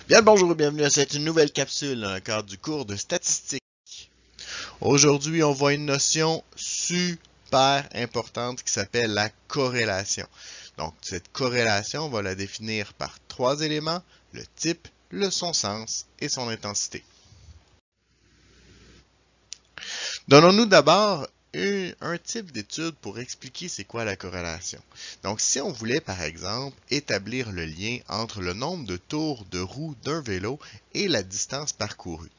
Bien le bonjour et bienvenue à cette nouvelle capsule dans le cadre du cours de statistique. Aujourd'hui, on voit une notion super importante qui s'appelle la corrélation. Donc, cette corrélation, on va la définir par trois éléments, le type, son sens et son intensité. Donnons-nous d'abord un type d'étude pour expliquer c'est quoi la corrélation. Donc, si on voulait, par exemple, établir le lien entre le nombre de tours de roue d'un vélo et la distance parcourue,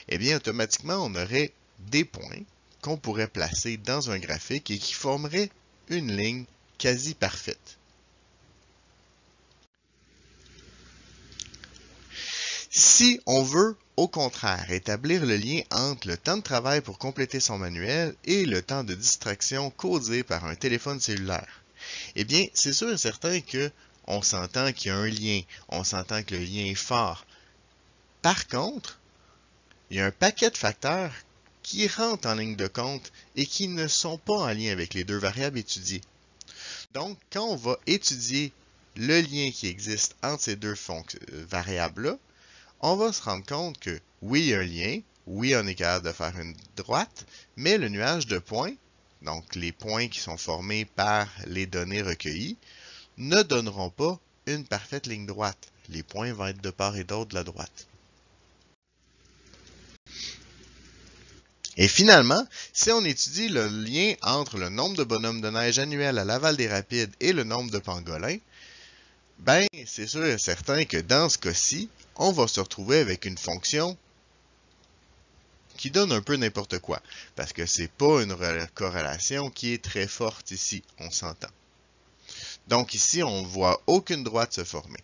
eh bien, automatiquement, on aurait des points qu'on pourrait placer dans un graphique et qui formeraient une ligne quasi parfaite. Si on veut, au contraire, établir le lien entre le temps de travail pour compléter son manuel et le temps de distraction causé par un téléphone cellulaire, eh bien, c'est sûr et certain qu'on s'entend qu'il y a un lien, on s'entend que le lien est fort. Par contre, il y a un paquet de facteurs qui rentrent en ligne de compte et qui ne sont pas en lien avec les deux variables étudiées. Donc, quand on va étudier le lien qui existe entre ces deux variables-là, on va se rendre compte que oui, il y a un lien, oui, on est capable de faire une droite, mais le nuage de points, donc les points qui sont formés par les données recueillies, ne donneront pas une parfaite ligne droite. Les points vont être de part et d'autre de la droite. Et finalement, si on étudie le lien entre le nombre de bonhommes de neige annuels à Laval-des-Rapides et le nombre de pangolins, ben, c'est sûr et certain que dans ce cas-ci, on va se retrouver avec une fonction qui donne un peu n'importe quoi, parce que c'est pas une corrélation qui est très forte ici, on s'entend. Donc ici, on ne voit aucune droite se former.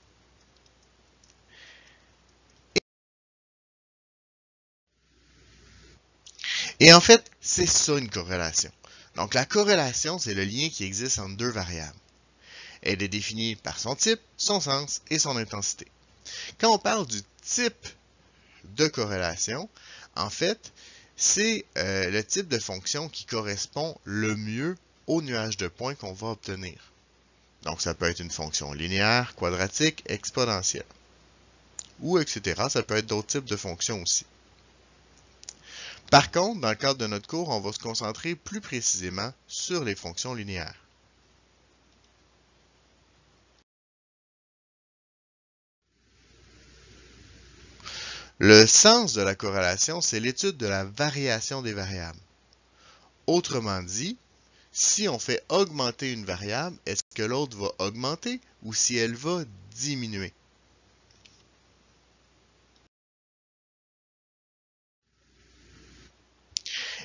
Et en fait, c'est ça une corrélation. Donc la corrélation, c'est le lien qui existe entre deux variables. Elle est définie par son type, son sens et son intensité. Quand on parle du type de corrélation, en fait, c'est le type de fonction qui correspond le mieux au nuage de points qu'on va obtenir. Donc, ça peut être une fonction linéaire, quadratique, exponentielle. Ou etc. Ça peut être d'autres types de fonctions aussi. Par contre, dans le cadre de notre cours, on va se concentrer plus précisément sur les fonctions linéaires. Le sens de la corrélation, c'est l'étude de la variation des variables. Autrement dit, si on fait augmenter une variable, est-ce que l'autre va augmenter ou si elle va diminuer?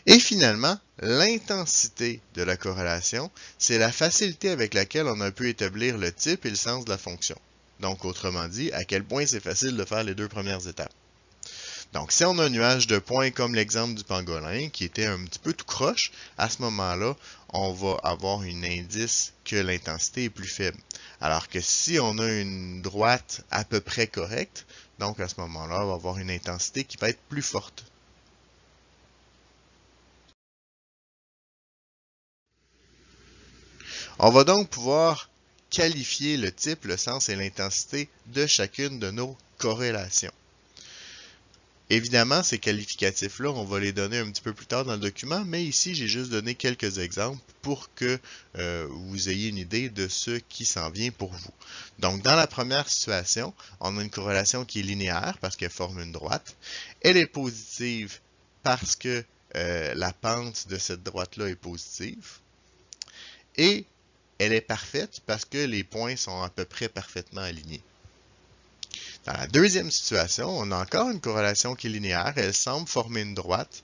Et finalement, l'intensité de la corrélation, c'est la facilité avec laquelle on a pu établir le type et le sens de la fonction. Donc, autrement dit, à quel point c'est facile de faire les deux premières étapes. Donc, si on a un nuage de points comme l'exemple du pangolin, qui était un petit peu tout croche, à ce moment-là, on va avoir un indice que l'intensité est plus faible. Alors que si on a une droite à peu près correcte, donc à ce moment-là, on va avoir une intensité qui va être plus forte. On va donc pouvoir qualifier le type, le sens et l'intensité de chacune de nos corrélations. Évidemment, ces qualificatifs-là, on va les donner un petit peu plus tard dans le document, mais ici, j'ai juste donné quelques exemples pour que vous ayez une idée de ce qui s'en vient pour vous. Donc, dans la première situation, on a une corrélation qui est linéaire parce qu'elle forme une droite. Elle est positive parce que la pente de cette droite-là est positive. Et elle est parfaite parce que les points sont à peu près parfaitement alignés. Dans la deuxième situation, on a encore une corrélation qui est linéaire. Elle semble former une droite.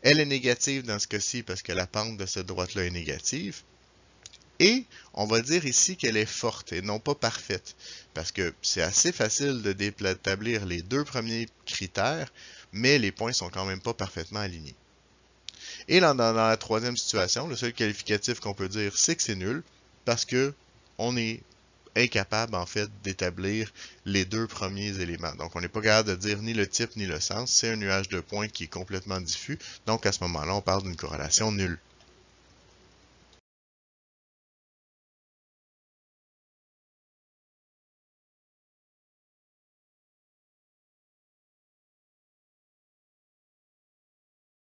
Elle est négative dans ce cas-ci parce que la pente de cette droite-là est négative. Et on va dire ici qu'elle est forte et non pas parfaite. Parce que c'est assez facile d'établir les deux premiers critères, mais les points sont quand même pas parfaitement alignés. Et dans la troisième situation, le seul qualificatif qu'on peut dire, c'est que c'est nul, parce que on est incapable, en fait, d'établir les deux premiers éléments. Donc, on n'est pas capable de dire ni le type ni le sens. C'est un nuage de points qui est complètement diffus. Donc, à ce moment-là, on parle d'une corrélation nulle.